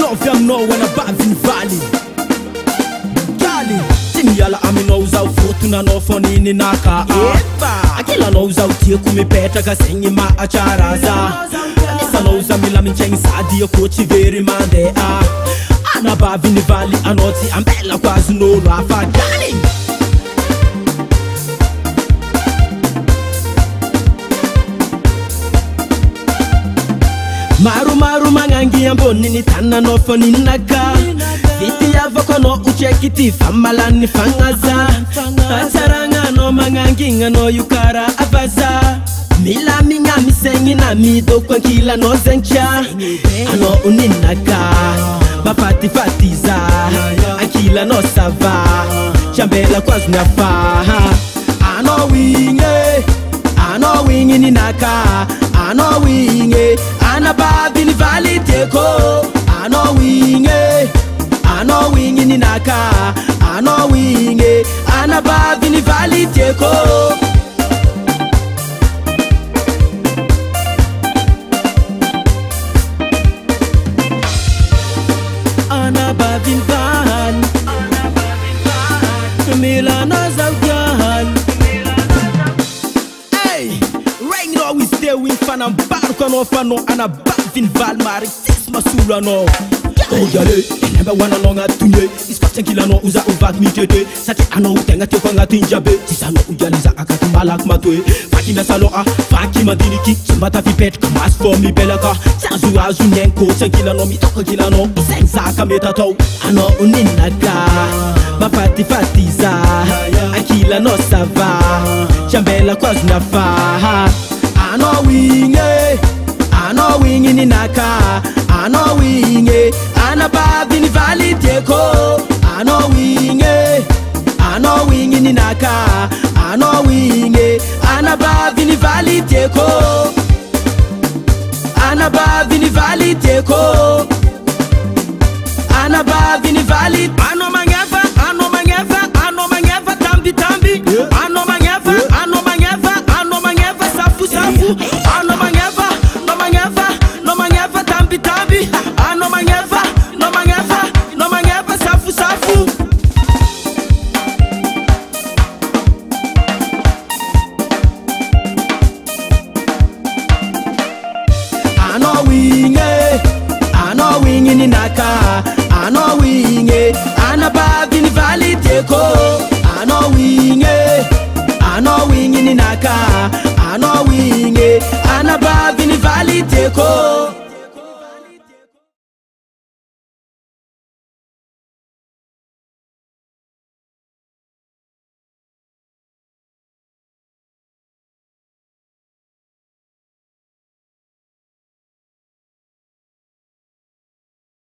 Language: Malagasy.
miovy aminao anabaviny valy galy tsy miala aminao zao fotonanao foniny naka akilanao zao tiako mipetraka zegny mahatsara za anisanao za mila mintsegny sady ako tsy very mandeha anabaviny valy anao tsy ambelako azon'olo hafa galy Maru mangangi amboniny tananao foninaka Vitiavako anao ucheky ty famalany fagnaza Atsaragnanao mangangignanao io kara avaza Mila mignamisegny na midoko ankilanao zengcha Anao uninaka mafatifatiza Ankilanao sava Chambela kwazo nyafa Anao wingi ninaka Anao wingi anabaviny valy tiako Anao wingi ninaka Anao wingi anabaviny valy tiako Anabaviny valy milana zawgaly always there win fanambaroko anao fanao anabaviny valy maritsisy masolo anao Ogale, nemba wananao agnatinye Izy fa tsy ankilanao oza ovaky mitrete Satria anao tegna tiako agnatin'ny jiabe Tsisy anao ojaliza akaty malaky matoe Vaky miasaloa, vaky mandiniky Tsy mba tafipetraka masy fô mibelaka Tsy azo nyenko Tsy ankilanao mitoko ankilanao Izay zaka mety atao Anao uninaka mafatifatiza Ankilanao sava Chambelako azo nafa Anao wingi ninaka Anao wingi anabaviny valy tiako Anao wingi ninaka Anao wingi anabaviny valy tiako Anabaviny valy tiako Anabaviny valy Ano mangefa tambi Ano mangefa safu Ano mangefa tambi Ano mangefa safu Anao wingi ninaka Anao wingi anabaviny valy tiako Anao wingi ninaka Anao wingi anabaviny valy tiako